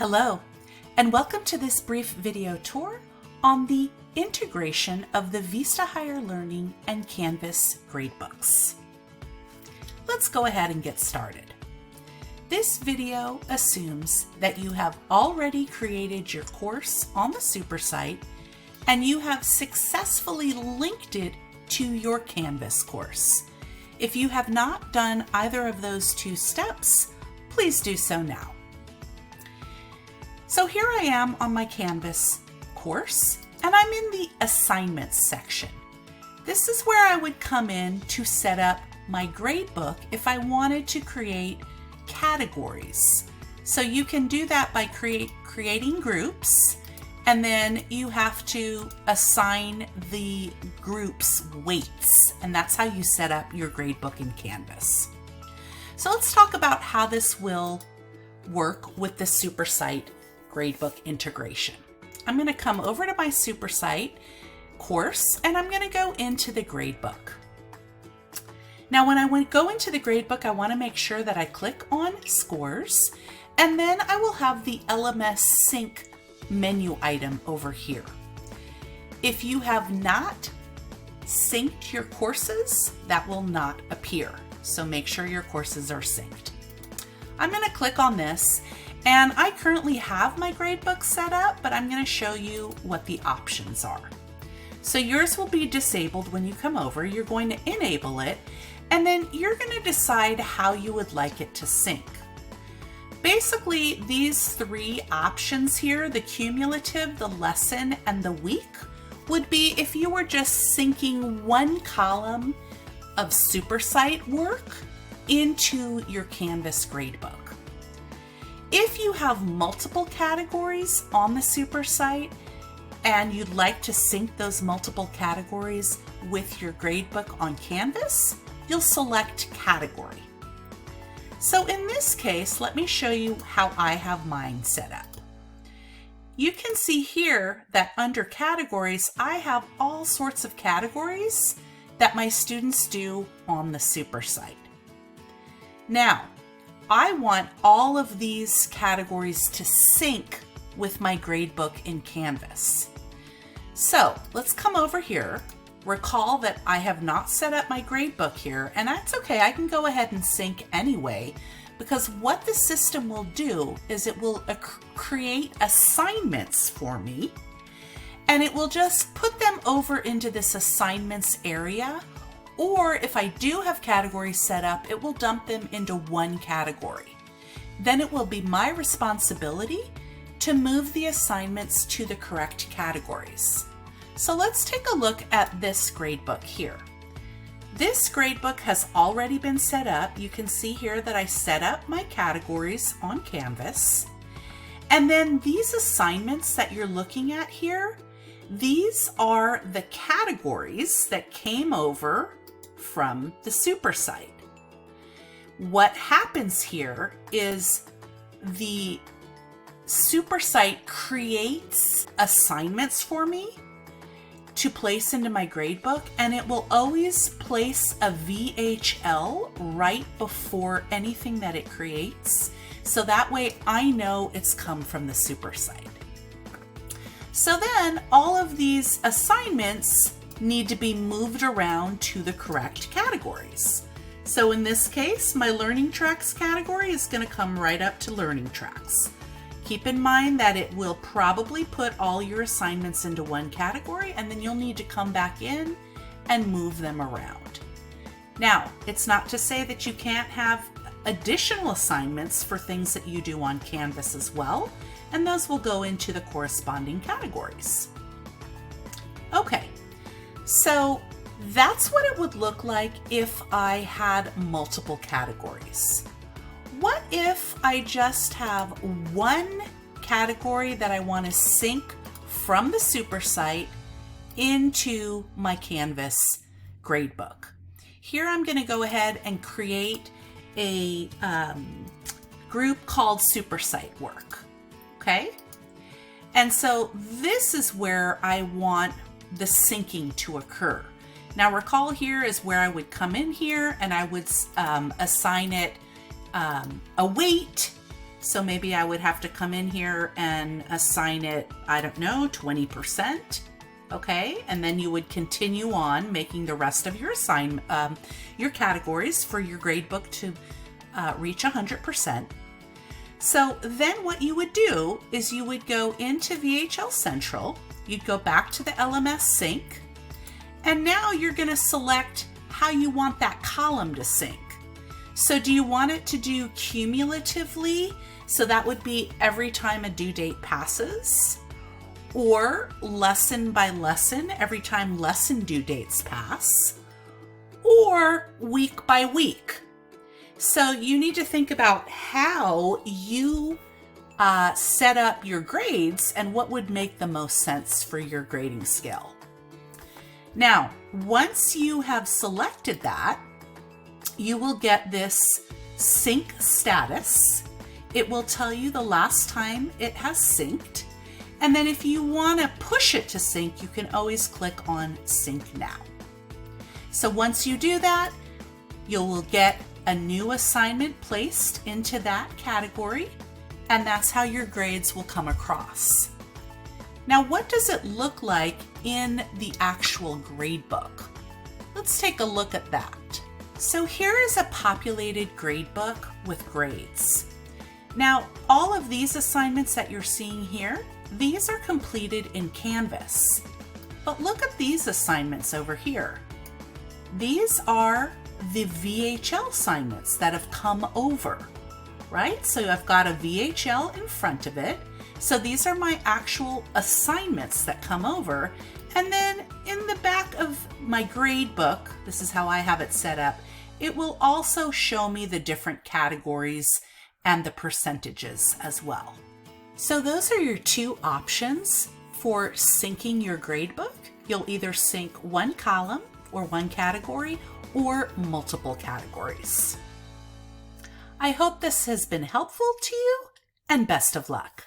Hello, and welcome to this brief video tour on the integration of the Vista Higher Learning and Canvas gradebooks. Let's go ahead and get started. This video assumes that you have already created your course on the Supersite and you have successfully linked it to your Canvas course. If you have not done either of those two steps, please do so now. So here I am on my Canvas course, and I'm in the assignments section. This is where I would come in to set up my gradebook if I wanted to create categories. So you can do that by creating groups, and then you have to assign the groups weights, and that's how you set up your gradebook in Canvas. So let's talk about how this will work with the Supersite gradebook integration. I'm going to come over to my Supersite course and I'm going to go into the gradebook. Now when I go into the gradebook, I want to make sure that I click on scores, and then I will have the LMS sync menu item over here. If you have not synced your courses, that will not appear. So make sure your courses are synced. I'm going to click on this, and I currently have my gradebook set up, but I'm going to show you what the options are. So yours will be disabled when you come over. You're going to enable it, and then you're going to decide how you would like it to sync. Basically, these three options here, the cumulative, the lesson, and the week, would be if you were just syncing one column of Supersite work into your Canvas gradebook. If you have multiple categories on the Supersite and you'd like to sync those multiple categories with your gradebook on Canvas, you'll select category. So in this case, let me show you how I have mine set up. You can see here that under categories, I have all sorts of categories that my students do on the Supersite. Now, I want all of these categories to sync with my gradebook in Canvas. So let's come over here. Recall that I have not set up my gradebook here, and that's okay. I can go ahead and sync anyway, because what the system will do is it will create assignments for me, and it will just put them over into this assignments area. Or if I do have categories set up, it will dump them into one category. Then it will be my responsibility to move the assignments to the correct categories. So let's take a look at this gradebook here. This gradebook has already been set up. You can see here that I set up my categories on Canvas. And then these assignments that you're looking at here, these are the categories that came over from the Supersite. What happens here is the Supersite creates assignments for me to place into my gradebook, and it will always place a VHL right before anything that it creates. So that way I know it's come from the Supersite. So then all of these assignments need to be moved around to the correct categories. So in this case, my Learning Tracks category is going to come right up to Learning Tracks. Keep in mind that it will probably put all your assignments into one category, and then you'll need to come back in and move them around. Now, it's not to say that you can't have additional assignments for things that you do on Canvas as well, and those will go into the corresponding categories. Okay, so that's what it would look like if I had multiple categories. What if I just have one category that I want to sync from the Supersite into my Canvas gradebook? Here I'm going to go ahead and create a group called Supersite Work. Okay? And so this is where I want the syncing to occur. Now recall here is where I would come in here and I would assign it a weight So maybe I would have to come in here and assign it, I don't know, 20%. Okay, and then you would continue on making the rest of your your categories for your gradebook to reach 100%. So then what you would do is you would go into VHL Central, you'd go back to the LMS sync, and now you're going to select how you want that column to sync. So do you want it to do cumulatively? So that would be every time a due date passes, or lesson by lesson, every time lesson due dates pass, or week by week. So you need to think about how you set up your grades and what would make the most sense for your grading scale. Now, once you have selected that, you will get this sync status. It will tell you the last time it has synced. And then if you want to push it to sync, you can always click on Sync Now. So once you do that, you will get a new assignment placed into that category, and that's how your grades will come across. Now, what does it look like in the actual gradebook? Let's take a look at that. So here is a populated gradebook with grades. Now, all of these assignments that you're seeing here, these are completed in Canvas. But look at these assignments over here. These are the VHL assignments that have come over, right? So I've got a VHL in front of it. So these are my actual assignments that come over. And then in the back of my grade book, this is how I have it set up, it will also show me the different categories and the percentages as well. So those are your two options for syncing your gradebook. You'll either sync one column or one category or multiple categories. I hope this has been helpful to you, and best of luck.